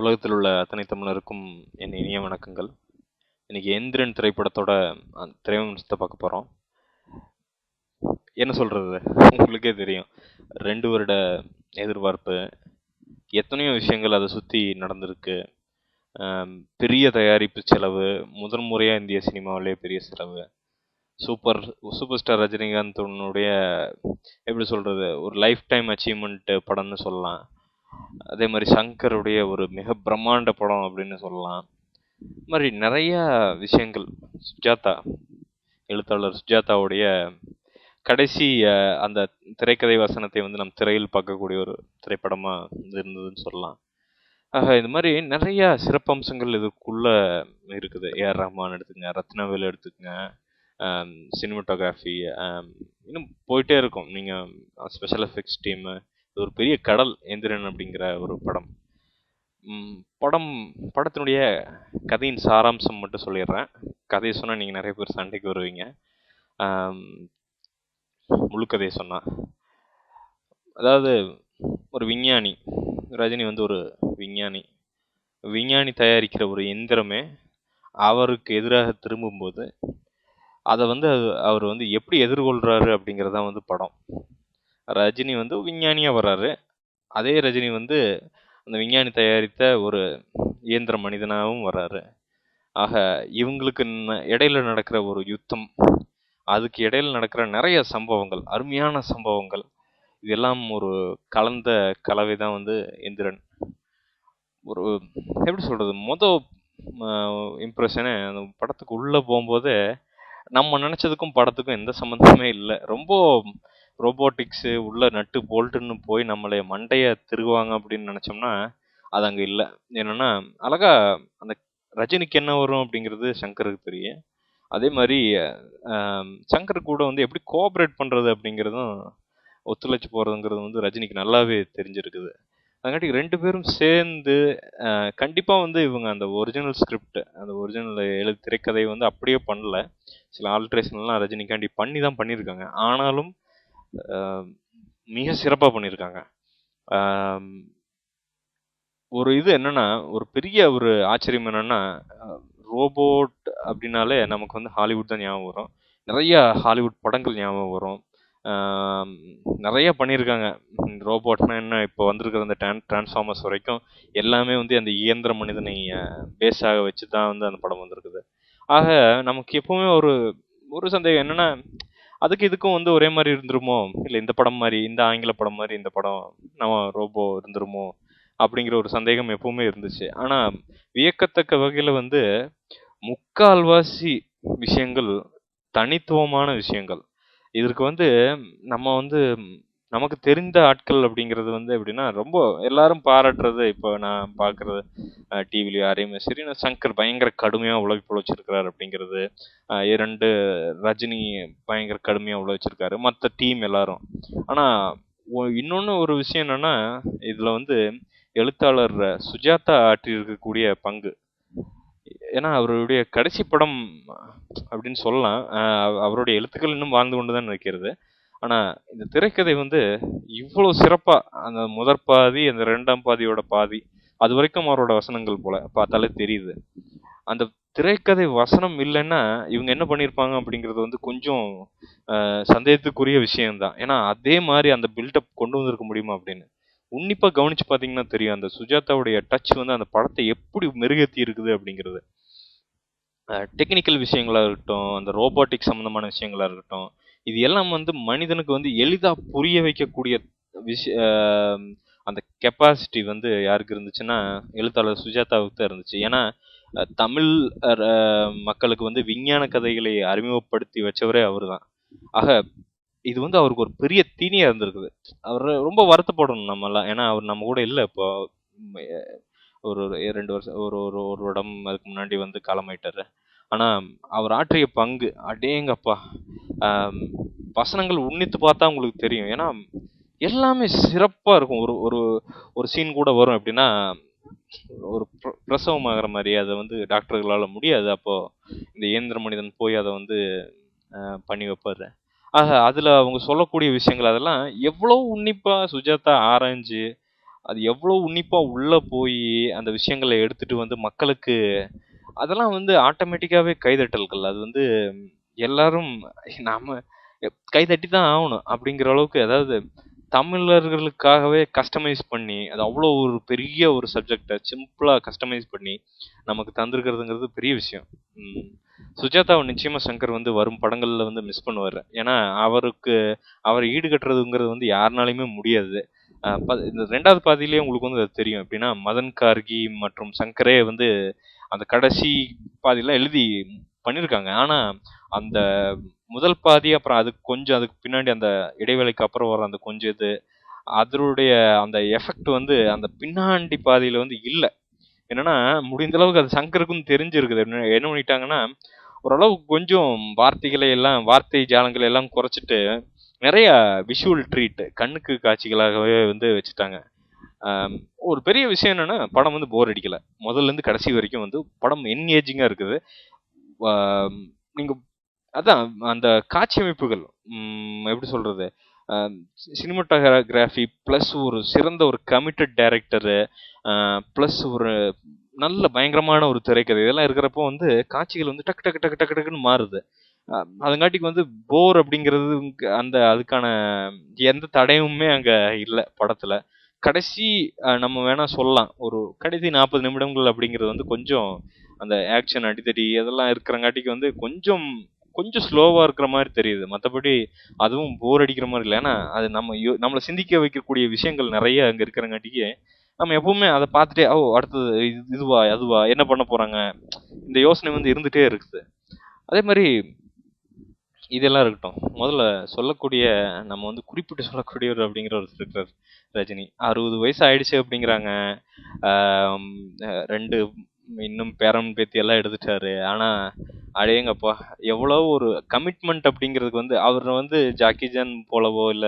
உலகத்தில் உள்ள அத்தனை தமிழருக்கும் என் இனிய வணக்கங்கள். இன்னைக்கு எந்திரன் திரைப்படத்தோட திரைவம்சத்தை பார்க்க போகிறோம். என்ன சொல்கிறது, உங்களுக்கே தெரியும். 2 வருட எதிர்பார்ப்பு, எத்தனையோ விஷயங்கள் அதை சுற்றி நடந்திருக்கு. பெரிய தயாரிப்பு செலவு, முதன் முறையாக இந்திய சினிமாவிலே பெரிய செலவு. சூப்பர் ஸ்டார் ரஜினிகாந்தனுடைய எப்படி சொல்கிறது, ஒரு லைஃப் டைம் அச்சீவ்மெண்ட் படம்னு சொல்லலாம். அதே மாதிரி சங்கருடைய ஒரு மிக பிரம்மாண்ட படம் அப்படின்னு சொல்லலாம். இது மாதிரி நிறைய விஷயங்கள். சுஜாதா, எழுத்தாளர் சுஜாதாவுடைய கடைசி அந்த திரைக்கதை வசனத்தை வந்து நம் திரையில் பார்க்கக்கூடிய ஒரு திரைப்படமா இருந்ததுன்னு சொல்லலாம். ஆக இது மாதிரி நிறைய சிறப்பம்சங்கள் இதுக்குள்ள இருக்குது. ஏஆர் ரஹ்மான் எடுத்துக்கங்க, ரத்னவேல் எடுத்துக்கங்க, சினிமாட்டோகிராஃபி, இன்னும் போயிட்டே இருக்கும். நீங்கள் ஸ்பெஷல் எஃபெக்ட்ஸ் டீமு, இது ஒரு பெரிய கடல் எந்திரன் அப்படிங்கிற ஒரு படம். படத்தினுடைய கதையின் சாராம்சம் மட்டும் சொல்லிடுறேன். கதையை சொன்னால் நீங்கள் நிறைய பேர் சண்டைக்கு வருவீங்க. முழு கதையை சொன்னால், அதாவது ஒரு விஞ்ஞானி, ரஜினி வந்து ஒரு விஞ்ஞானி தயாரிக்கிற ஒரு எந்திரமே அவருக்கு எதிராக திரும்பும்போது அதை வந்து அவர் வந்து எப்படி எதிர்கொள்கிறாரு அப்படிங்கிறதான் வந்து படம். ரஜினி வந்து விஞ்ஞானியாக வர்றாரு, அதே ரஜினி வந்து அந்த விஞ்ஞானி தயாரித்த ஒரு இயந்திர மனிதனாகவும் வர்றாரு. ஆக இவங்களுக்கு இடையில நடக்கிற ஒரு யுத்தம், அதுக்கு இடையில நடக்கிற நிறைய சம்பவங்கள், அருமையான சம்பவங்கள், இதெல்லாம் ஒரு கலந்த கலவை தான் வந்து எந்திரன். ஒரு எப்படி சொல்கிறது, இம்ப்ரெஷனு அந்த படத்துக்கு உள்ளே போகும்போது நம்ம நினச்சதுக்கும் படத்துக்கும் எந்த சம்மந்தமே இல்லை. ரொம்ப ரோபோட்டிக்ஸு உள்ள நட்டு போல்ட்டுன்னு போய் நம்மளை மண்டையை திருகுவாங்க அப்படின்னு நினச்சோம்னா அது அங்கே இல்லை. என்னென்னா அழகா அந்த ரஜினிக்கு என்ன வரும் அப்படிங்கிறது சங்கருக்கு தெரியும். அதே மாதிரி சங்கர் கூட வந்து எப்படி கோஆப்ரேட் பண்ணுறது அப்படிங்கிறதும் ஒத்துழைச்சி போகிறதுங்கிறது வந்து ரஜினிக்கு நல்லாவே தெரிஞ்சிருக்குது. அதுக்காட்டி 2 பேரும் சேர்ந்து கண்டிப்பாக வந்து இவங்க அந்த ஒரிஜினல் ஸ்கிரிப்ட், அந்த ஒரிஜினல் திரைக்கதை வந்து அப்படியே பண்ணல. சில ஆல்ட்ரேஷன்லாம் ரஜினிகாண்டி பண்ணி தான் பண்ணியிருக்காங்க. ஆனாலும் மிக சிறப்பாக பண்ணியிருக்காங்க. ஒரு இது என்னென்னா, ஒரு பெரிய ஒரு ஆச்சரியம் என்னென்னா, ரோபோட் அப்படின்னாலே நமக்கு வந்து ஹாலிவுட் தான் ஞாபகம் வரும். நிறைய ஹாலிவுட் படங்கள் ஞாபகம் வரும். நிறைய பண்ணியிருக்காங்க. ரோபோட்னா என்ன, இப்போ வந்திருக்கிற அந்த டிரான்ஸ்ஃபார்மர்ஸ் வரைக்கும் எல்லாமே வந்து அந்த இயந்திர மனிதனை பேஸாக வச்சு தான் வந்து அந்த படம் வந்திருக்குது. ஆக நமக்கு எப்பவுமே ஒரு சந்தேகம் என்னென்னா, அதுக்கு இதுக்கும் வந்து ஒரே மாதிரி இருந்துருமோ, இல்லை இந்த படம் மாதிரி, இந்த ஆங்கில படம் மாதிரி இந்த படம் நம்ம ரோபோ இருந்துருமோ அப்படிங்கிற ஒரு சந்தேகம் எப்பவுமே இருந்துச்சு. ஆனால் வியக்கத்தக்க வகையில் வந்து முக்கால்வாசி விஷயங்கள் தனித்துவமான விஷயங்கள். இதற்கு வந்து நம்ம வந்து நமக்கு தெரிந்த ஆட்கள் அப்படிங்கிறது வந்து எப்படின்னா, ரொம்ப எல்லாரும் பாராட்டுறது. இப்போ நான் பார்க்குறது டிவிலையோ யாரையுமே சரி, நான் சங்கர் பயங்கர கடுமையாக உழைச்சிருக்கிறார் அப்படிங்கிறது, 2 ரஜினி பயங்கர கடுமையாக உழைச்சிருக்காரு, மற்ற டீம் எல்லாரும். ஆனால் இன்னொன்று ஒரு விஷயம் என்னென்னா, இதில் வந்து எழுத்தாளர் சுஜாதா ஆற்றியிருக்கக்கூடிய பங்கு. ஏன்னா அவருடைய கடைசி படம் அப்படின்னு சொல்லலாம். அவருடைய எழுத்துக்கள் இன்னும் வாழ்ந்து கொண்டு தான் இருக்கிறது. ஆனால் இந்த திரைக்கதை வந்து இவ்வளோ சிறப்பாக, அந்த முதற் பாதி, அந்த 2ஆம் பாதியோட பாதி, அது வரைக்கும் அவரோட வசனங்கள் போல பார்த்தாலே தெரியுது. அந்த திரைக்கதை வசனம் இல்லைன்னா இவங்க என்ன பண்ணியிருப்பாங்க அப்படிங்கிறது வந்து கொஞ்சம் சந்தேகத்துக்குரிய விஷயம்தான். ஏன்னா அதே மாதிரி அந்த பில்டப் கொண்டு வந்திருக்க முடியுமா அப்படின்னு உன்னிப்பாக கவனித்து பார்த்தீங்கன்னா தெரியும். அந்த சுஜாதாவுடைய டச் வந்து அந்த படத்தை எப்படி மெருகேற்றி இருக்குது அப்படிங்கிறது. டெக்னிக்கல் விஷயங்களாக இருக்கட்டும், அந்த ரோபோட்டிக் சம்மந்தமான விஷயங்களாக இருக்கட்டும், இது எல்லாம் வந்து மனிதனுக்கு வந்து எளிதாக புரிய வைக்கக்கூடிய அந்த கெப்பாசிட்டி வந்து யாருக்கு இருந்துச்சுன்னா எழுத்தாளர் சுஜாதாவுக்கு தான் இருந்துச்சு. ஏன்னா தமிழ் மக்களுக்கு வந்து விஞ்ஞான கதைகளை அறிமுகப்படுத்தி வச்சவரே அவர் தான். ஆக இது வந்து அவருக்கு ஒரு பெரிய தீனியா இருந்திருக்குது. அவர் ரொம்ப வருத்தப்படணும் நம்மெல்லாம். ஏன்னா அவர் நம்ம கூட இல்லை. இப்போ ஒரு 2 வருஷம், ஒரு வருடம் அதுக்கு முன்னாடி வந்து காலமாயிட்டாரு. ஆனால் அவர் ஆற்றிய பங்கு அடேங்கப்பா. வசனங்கள் உன்னித்து பார்த்தா உங்களுக்கு தெரியும். ஏன்னா எல்லாமே சிறப்பாக இருக்கும். ஒரு சீன் கூட வரும் எப்படின்னா, ஒரு பிரசவம் ஆகிற மாதிரி, அதை வந்து டாக்டர்களால் முடியாது. அப்போது இந்த இயந்திர மனிதன் போய் அதை வந்து பண்ணி வைப்பார். ஆக அதில் அவங்க சொல்லக்கூடிய விஷயங்கள் அதெல்லாம் எவ்வளோ உன்னிப்பாக சுஜாதா ஆராய்ஞ்சு அது எவ்வளோ உன்னிப்பா உள்ள போய் அந்த விஷயங்களை எடுத்துட்டு வந்து மக்களுக்கு அதெல்லாம் வந்து ஆட்டோமேட்டிக்காவே கைதட்டல்கள். அது வந்து எல்லாரும் நாம கைதட்டி தான் ஆகணும் அப்படிங்கிற அளவுக்கு, அதாவது தமிழர்களுக்காகவே கஸ்டமைஸ் பண்ணி அது அவ்வளோ ஒரு பெரிய ஒரு சப்ஜெக்டை சிம்பிளா கஸ்டமைஸ் பண்ணி நமக்கு தந்திருக்கிறதுங்கிறது பெரிய விஷயம். சுஜாதாவை நிச்சயமா சங்கர் வந்து வரும் படங்கள்ல வந்து மிஸ் பண்ணுவார். ஏன்னா அவர் ஈடுகட்டுறதுங்கிறது வந்து யாருனாலையுமே முடியாது. இந்த 2வது பாதியிலேயே உங்களுக்கு வந்து அது தெரியும். எப்படின்னா மதன் கார்கி மற்றும் சங்கரே வந்து அந்த கடைசி பாதியெல்லாம் எழுதி பண்ணியிருக்காங்க. ஆனா அந்த முதல் பாதி, அப்புறம் அதுக்கு பின்னாடி அந்த இடைவேளைக்கு அப்புறம் வர அந்த கொஞ்சம் இது அதனுடைய அந்த எஃபெக்ட் வந்து அந்த பின்னாடி பாதியில வந்து இல்ல. என்னன்னா முடிந்த அளவுக்கு அது சங்கருக்கும் தெரிஞ்சிருக்குது. என்ன பண்ணிட்டாங்கன்னா, ஓரளவுக்கு கொஞ்சம் வார்த்தை ஜாலங்களை எல்லாம் குறைச்சிட்டு நிறைய விஷுவல் ட்ரீட் கண்ணுக்கு காட்சிகளாகவே வந்து வச்சுட்டாங்க. ஒரு பெரிய விஷயம் என்னன்னா, படம் வந்து போர் அடிக்கல. முதல்ல இருந்து கடைசி வரைக்கும் வந்து படம் என்கேஜிங்கா இருக்குது. நீங்க அதான் அந்த காட்சி அமைப்புகள், எப்படி சொல்றது, சினிமாட்டோகிராஃபி பிளஸ் ஒரு சிறந்த ஒரு கமிட்டட் டைரக்டரு, பிளஸ் ஒரு நல்ல பயங்கரமான ஒரு திரைக்கதை, இதெல்லாம் இருக்கிறப்போ வந்து காட்சிகள் வந்து டக்கு டக்கு டக்கு டக்கு டக்குன்னு மாறுது. அதுங்காட்டிக்கு வந்து போர் அப்படிங்கிறது அதுக்கான எந்த தடையுமே அங்க இல்லை படத்துல. கடைசி நம்ம வேணா சொல்லலாம், ஒரு கடைசி 40 நிமிடங்கள் அப்படிங்கிறது வந்து கொஞ்சம் அந்த ஆக்ஷன் அடித்தடி அதெல்லாம் இருக்கிறங்காட்டிக்கு வந்து கொஞ்சம் கொஞ்சம் ஸ்லோவா இருக்கிற மாதிரி தெரியுது. மற்றபடி அதுவும் போர் அடிக்கிற மாதிரி இல்லை. ஏன்னா அது நம்மளை சிந்திக்க வைக்கக்கூடிய விஷயங்கள் நிறைய அங்க இருக்கிறங்காட்டிக்கு நம்ம எப்பவுமே அதை பார்த்துட்டே அடுத்தது இதுவா அதுவா என்ன பண்ண போறாங்க, இந்த யோசனை வந்து இருந்துட்டே இருக்குது. அதே மாதிரி இதெல்லாம் இருக்கட்டும், முதல்ல சொல்லக்கூடிய நம்ம வந்து குறிப்பிட்டு சொல்லக்கூடியவர் அப்படிங்கிற ஒரு இருக்கிறார் ரஜினி. 60 வயசு ஆயிடுச்சு அப்படிங்கிறாங்க. 2 இன்னும் பேரன் பேத்தி எல்லாம் எடுத்துட்டாரு. ஆனா அடேங்கப்பா, எவ்வளவு ஒரு கமிட்மெண்ட் அப்படிங்கிறதுக்கு வந்து அவர் வந்து ஜாக்கி ஜான் போலவோ இல்ல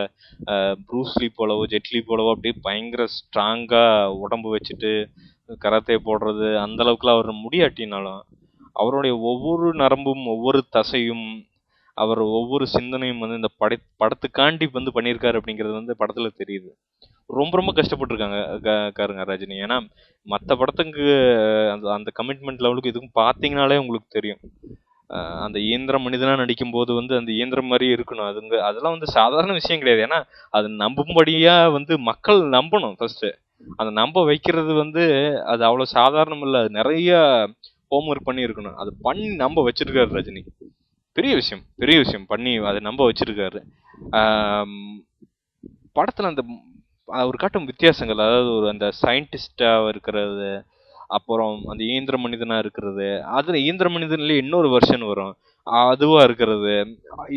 ப்ரூஸ்லி போலவோ ஜெட்லி போலவோ அப்படியே பயங்கர ஸ்ட்ராங்கா உடம்பு வச்சுட்டு கராத்தே போடுறது அந்த அளவுக்குலாம் அவர் முடியாட்டினாலும் அவருடைய ஒவ்வொரு நரம்பும் ஒவ்வொரு தசையும் அவர் ஒவ்வொரு சிந்தனையும் வந்து இந்த படத்துக்காண்டி வந்து பண்ணியிருக்காரு அப்படிங்கிறது வந்து படத்துல தெரியுது. ரொம்ப ரொம்ப கஷ்டப்பட்டுருக்காங்க ரஜினி. ஏன்னா மற்ற படத்துக்கு அந்த கமிட்மெண்ட் லெவலுக்கு இதுக்கும் பார்த்தீங்கனாலே உங்களுக்கு தெரியும். அந்த இயந்திர மனிதனா நடிக்கும் போது வந்து அந்த இயந்திரம் மாதிரி இருக்கணும். அதெல்லாம் வந்து சாதாரண விஷயம் கிடையாது. ஏன்னா அது நம்பும்படியா வந்து மக்கள் நம்பணும் ஃபர்ஸ்ட். அதை நம்ப வைக்கிறது வந்து அது அவ்வளவு சாதாரணம் இல்லை. அது நிறைய ஹோம்ஒர்க் பண்ணி இருக்கணும். அது பண்ணி நம்ப வச்சிருக்காரு ரஜினி. பெரிய விஷயம் பண்ணி அதை நம்ப வச்சிருக்காரு. படத்துல அந்த அவர் காட்டும் வித்தியாசங்கள், அதாவது ஒரு அந்த சயின்டிஸ்டா இருக்கிறது, அப்புறம் அந்த இயந்திர மனிதனா இருக்கிறது, அதுல இயந்திர மனிதன்லயே இன்னொரு வெர்ஷன் வரும் அதுவா இருக்கிறது,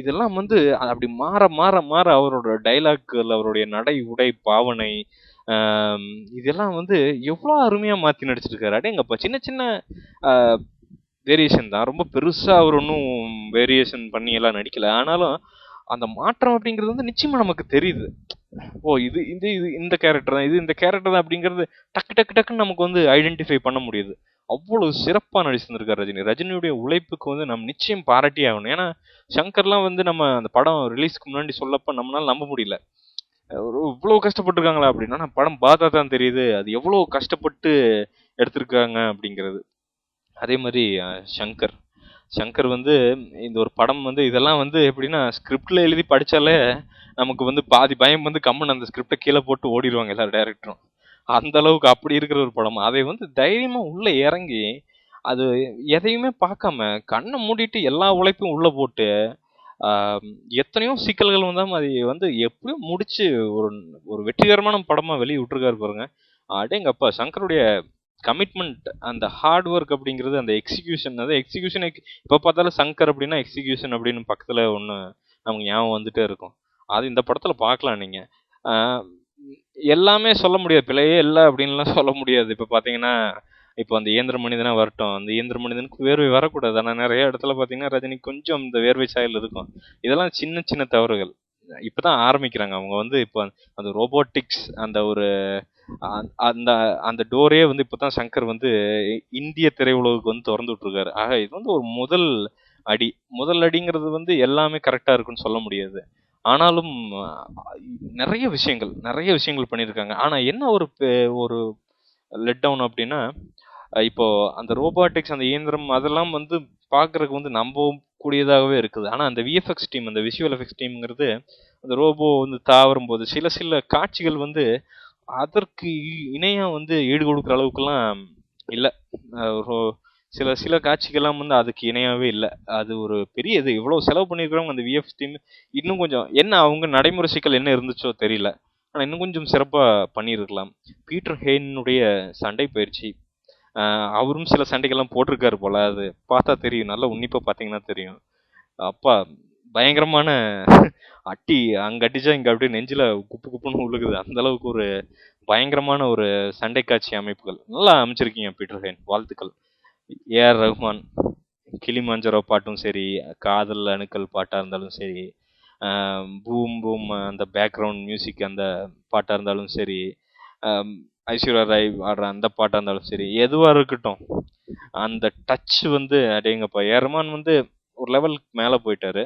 இதெல்லாம் வந்து அப்படி மாற மாற மாற அவரோட டைலாக்கள், அவருடைய நடை உடை பாவனை, இதெல்லாம் வந்து எவ்வளவு அருமையா மாத்தி நடிச்சிருக்காரு. அடேங்கப்பா, சின்ன சின்ன வேரியேஷன் தான், ரொம்ப பெருசா அவர் ஒன்றும் வேரியேஷன் பண்ணி எல்லாம் நடிக்கல. ஆனாலும் அந்த மாற்றம் அப்படிங்கிறது வந்து நிச்சயமா நமக்கு தெரியுது. இது இது இது இந்த கேரக்டர் தான், இது இந்த கேரக்டர் தான் அப்படிங்கிறது டக்கு டக்கு டக்குன்னு நமக்கு வந்து ஐடென்டிஃபை பண்ண முடியுது. அவ்வளவு சிறப்பா நடிச்சிருந்திருக்காரு ரஜினி. ரஜினியுடைய உழைப்புக்கு வந்து நம்ம நிச்சயம் பாராட்டி ஆகணும். ஏன்னா சங்கர்லாம் வந்து நம்ம அந்த படம் ரிலீஸ்க்கு முன்னாடி சொல்லப்ப நம்மளால நம்ப முடியல. இவ்வளவு கஷ்டப்பட்டிருக்காங்களா அப்படின்னா படம் பார்த்தா தான் தெரியுது அது எவ்வளவு கஷ்டப்பட்டு எடுத்திருக்காங்க அப்படிங்கிறது. அதே மாதிரி சங்கர் வந்து இந்த ஒரு படம் வந்து இதெல்லாம் வந்து எப்படின்னா ஸ்கிரிப்ட்ல எழுதி படிச்சாலே நமக்கு வந்து பாதி பயம் வந்து கம்மன் அந்த ஸ்கிரிப்டை கீழே போட்டு ஓடிடுவாங்க எல்லா டைரக்டரும். அந்த அளவுக்கு அப்படி இருக்கிற ஒரு படம். அதை வந்து தைரியமா உள்ள இறங்கி அது எதையுமே பார்க்காம கண்ணை மூடிட்டு எல்லா உழைப்பும் உள்ள போட்டு எத்தனையோ சிக்கல்கள் வந்தாலும் அதை வந்து எப்படியும் முடிச்சு ஒரு ஒரு வெற்றிகரமான படமா வெளியே விட்டுருக்காரு பாருங்க. அடேங்கப்பா, சங்கருடைய கமிட்மெண்ட், அந்த ஹார்ட் ஒர்க் அப்படிங்கிறது, அந்த எக்ஸிகியூஷன், அதாவது எக்ஸிகியூஷன் இப்போ பார்த்தாலும் சங்கர் அப்படின்னா எக்ஸிகியூஷன் அப்படின்னு பக்கத்தில் ஒன்று நமக்கு ஞாபகம் வந்துட்டே இருக்கும். அது இந்த படத்தில் பார்க்கலாம் நீங்கள். எல்லாமே சொல்ல முடியாது, பிழையே இல்லை அப்படின்லாம் சொல்ல முடியாது. இப்போ பார்த்தீங்கன்னா இப்போ அந்த இயந்திர மனிதனா வரட்டும், அந்த இயந்திர மனிதனுக்கு வேர்வை வரக்கூடாது. ஆனால் நிறைய இடத்துல பார்த்தீங்கன்னா ரஜினி கொஞ்சம் இந்த வேர்வை சாயல் இருக்கும். இதெல்லாம் சின்ன சின்ன தவறுகள். இப்பதான் ஆரம்பிக்கிறாங்க அவங்க வந்து. இப்போ அந்த ரோபோட்டிக்ஸ் அந்த ஒரு அந்த அந்த டோரே வந்து இப்பதான் சங்கர் வந்து இந்திய திரையுலகுக்கு வந்து திறந்து விட்டுருக்காரு. ஆக இது வந்து ஒரு முதல் அடிங்கிறது வந்து எல்லாமே கரெக்டா இருக்குன்னு சொல்ல முடியாது. ஆனாலும் நிறைய விஷயங்கள் பண்ணியிருக்காங்க. ஆனா என்ன ஒரு லெட் டவுன் அப்படின்னா, இப்போ அந்த ரோபாட்டிக்ஸ், அந்த இயந்திரம் அதெல்லாம் வந்து பார்க்கறதுக்கு வந்து நம்ப கூடியதாகவே இருக்குது. ஆனா அந்த விஎஃப்எக்ஸ் டீம், அந்த விஷுவல் எஃபெக்ட்ஸ் டீம்ங்கிறது அந்த ரோபோ வந்து தாவரும் போது சில சில காட்சிகள் வந்து அதற்கு இணையா வந்து ஈடு கொடுக்குற அளவுக்குலாம் இல்லை. சில சில காட்சிகள்லாம் வந்து அதுக்கு இணையாவே இல்லை. அது ஒரு பெரிய இது. இவ்வளவு செலவு பண்ணியிருக்கிறவங்க அந்த விஎஃப் டீம் இன்னும் கொஞ்சம் என்ன அவங்க நடைமுறை சிக்கல் என்ன இருந்துச்சோ தெரியல. ஆனா இன்னும் கொஞ்சம் சிறப்பா பண்ணியிருக்கலாம். பீட்டர் ஹெயினுடைய சண்டை பயிற்சி, அவரும் சில சண்டைகள்லாம் போட்டிருக்காரு போல. அது பார்த்தா தெரியும், நல்லா உன்னிப்பா பார்த்தீங்கன்னா தெரியும். அப்பா பயங்கரமான அட்டி, அங்க அடிச்சா இங்க அப்படியே நெஞ்சில குப்பு குப்புன்னு உழுகுது. அந்த அளவுக்கு ஒரு பயங்கரமான ஒரு சண்டை காட்சி அமைப்புகள் நல்லா அமைச்சிருக்கீங்க பீட்டர் ஹெயின், வாழ்த்துக்கள். ஏஆர் ரஹ்மான் கிளிமாஞ்சரோ பாட்டும் சரி, காதல் அணுக்கள் பாட்டா இருந்தாலும் சரி, பூம் பூம் அந்த பேக்ரவுண்ட் மியூசிக் அந்த பாட்டா இருந்தாலும் சரி, ஐஸ்வர்யா ராய் ஆடுற அந்த பாட்டா இருந்தாலும் சரி, எதுவா இருக்கட்டும் அந்த டச் வந்து அடேங்கப்பா. ஏஆர் ரஹ்மான் வந்து ஒரு லெவலுக்கு மேல போயிட்டாரு.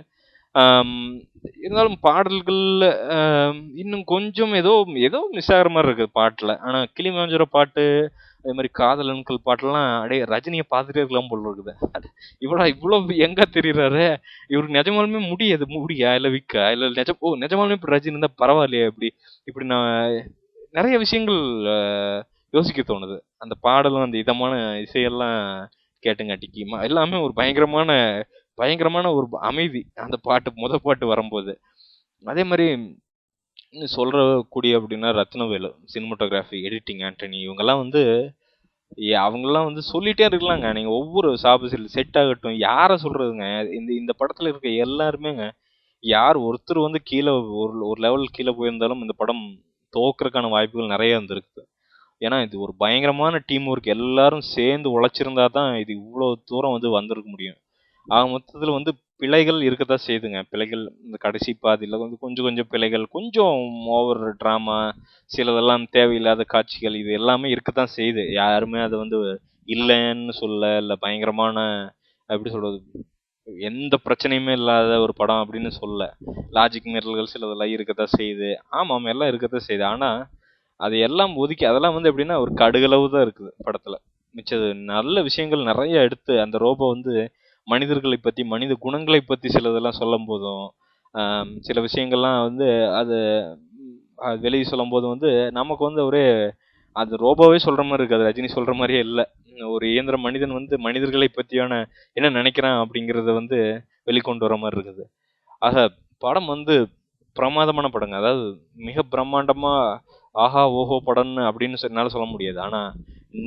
இருந்தாலும் பாடல்கள் இன்னும் கொஞ்சம் ஏதோ ஏதோ மிஸ் ஆகிற மாதிரி இருக்குது பாட்டுல. ஆனா கிளிமாஞ்சரோ பாட்டு, அதே மாதிரி காதல் அணுக்கள் பாட்டெல்லாம் அப்படியே ரஜினியை பார்த்துட்டே இருக்கலாம் போல இருக்குது. இவ்வளவு எங்க தெரியுறாரு இவருக்கு. நிஜமாலுமே முடியா இல்ல விக்கா இல்ல நிஜமாலுமே இப்ப ரஜினி இருந்தா பரவாயில்லையா? இப்படி நான் நிறைய விஷயங்கள் யோசிக்க தோணுது. அந்த பாடலும் அந்த இதமான இசையெல்லாம் கேட்டுங்காட்டிக்கு எல்லாமே ஒரு பயங்கரமான ஒரு அமைதி அந்த பாட்டு வரும்போது. அதே மாதிரி சொல்ற கூடிய அப்படின்னா ரத்னவேலு, சினிமாட்டோகிராஃபி, எடிட்டிங் ஆண்டனி, இவங்கெல்லாம் வந்து அவங்கெல்லாம் வந்து சொல்லிட்டே இருக்கலாங்க. நீங்க ஒவ்வொரு செட் ஆகட்டும், யார சொல்றதுங்க, இந்த இந்த படத்துல இருக்க எல்லாருமேங்க, யார் ஒருத்தர் வந்து கீழே ஒரு லெவல் கீழே போயிருந்தாலும் இந்த படம் தோக்குறதுக்கான வாய்ப்புகள் நிறைய இருந்திருக்கு. ஏன்னா இது ஒரு பயங்கரமான டீம் ஒர்க். எல்லாரும் சேர்ந்து உழைச்சிருந்தா தான் இது இவ்வளவு தூரம் வந்து வந்திருக்க முடியும். ஆக மொத்தத்துல வந்து பிழைகள் இருக்கத்தான் செய்யுதுங்க. பிழைகள் இந்த கடைசி பாதியில வந்து கொஞ்சம் கொஞ்சம் பிழைகள், கொஞ்சம் ஓவர் டிராமா, சிலதெல்லாம் தேவையில்லாத காட்சிகள், இது எல்லாமே இருக்கத்தான் செய்யுது. யாருமே அதை வந்து இல்லைன்னு சொல்ல, இல்ல பயங்கரமான எப்படி சொல்றது, எந்த பிரச்சனையுமே இல்லாத ஒரு படம் அப்படின்னு சொல்ல. லாஜிக் மீறல்கள் சிலதெல்லாம் இருக்கத்தான் செய்யுது. ஆமாம், எல்லாம் இருக்கத்தான் செய்யுது. ஆனா அது எல்லாம் ஒதுக்கி அதெல்லாம் வந்து எப்படின்னா ஒரு கடுகளவு தான் இருக்குது படத்துல. மிச்சது நல்ல விஷயங்கள் நிறைய எடுத்து அந்த ரோபோ வந்து மனிதர்களை பத்தி, மனித குணங்களை பத்தி சிலதெல்லாம் சொல்லும் போதும், சில விஷயங்கள்லாம் வந்து அது வெளியே சொல்லும் போது வந்து நமக்கு வந்து ஒரே அது ரோபோவே சொல்ற மாதிரி இருக்கு. அது ரஜினி சொல்ற மாதிரியே இல்லை. ஒரு இயந்திர மனிதன் வந்து மனிதர்களை பத்தியான என்ன நினைக்கிறான் அப்படிங்கறத வந்து வெளிக்கொண்டு வர மாதிரி இருக்குது. ஆக படம் வந்து பிரமாதமான படங்க. அதாவது மிக பிரம்மாண்டமா ஆஹா ஓஹோ படம்னு அப்படின்னு என்னால சொல்ல முடியாது. ஆனா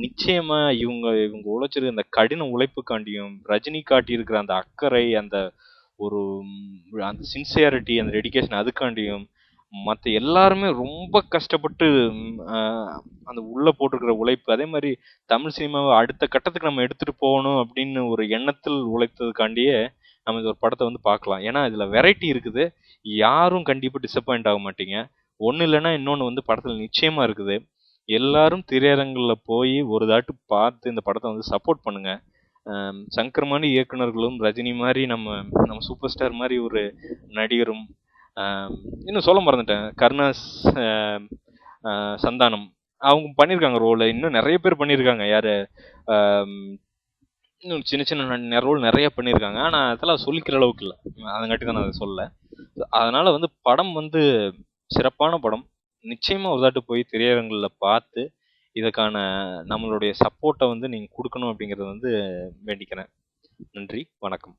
நிச்சயமா இவங்க உழைச்சிருக்க அந்த கடின உழைப்புக்காண்டியும், ரஜினி காட்டி இருக்கிற அந்த அக்கறை, அந்த ஒரு அந்த சின்சியாரிட்டி, அந்த டெடிகேஷன், அதுக்காண்டியும் மற்ற எல்லாருமே ரொம்ப கஷ்டப்பட்டு அந்த உள்ள போட்டிருக்கிற உழைப்பு, அதே மாதிரி தமிழ் சினிமாவை அடுத்த கட்டத்துக்கு நம்ம எடுத்துட்டு போகணும் அப்படின்னு ஒரு எண்ணத்தில் உழைத்ததுக்காண்டியே நம்ம இந்த ஒரு படத்தை வந்து பார்க்கலாம். ஏன்னா இதுல வெரைட்டி இருக்குது. யாரும் கண்டிப்பா டிசப்பாயிண்ட் ஆக மாட்டீங்க. ஒண்ணு இல்லைன்னா இன்னொன்னு வந்து படத்துல நிச்சயமா இருக்குது. எல்லாரும் திரையரங்குல போய் ஒரு தாட்டு பார்த்து இந்த படத்தை வந்து சப்போர்ட் பண்ணுங்க. சங்கர் மாதிரி இயக்குனர்களும், ரஜினி மாதிரி நம்ம சூப்பர் ஸ்டார் மாதிரி ஒரு நடிகரும், இன்னும் சொல்ல மறந்துட்டேன், கருணாஸ், சந்தானம், அவங்க பண்ணியிருக்காங்க ரோல். இன்னும் நிறைய பேர் பண்ணியிருக்காங்க. யாரு இன்னும் சின்ன சின்ன ரோல் நிறைய பண்ணியிருக்காங்க. ஆனா அதெல்லாம் சொல்லிக்கிற அளவுக்கு இல்லை. அதங்காட்டி தான் நான் அதை சொல்ல. அதனால வந்து படம் வந்து சிறப்பான படம். நிச்சயமா ஒரு தாட்டு போய் திரையரங்குல பார்த்து இதுக்கான நம்மளுடைய சப்போர்ட்டை வந்து நீங்க கொடுக்கணும் அப்படிங்கறத வந்து வேண்டிக்கிறேன். நன்றி, வணக்கம்.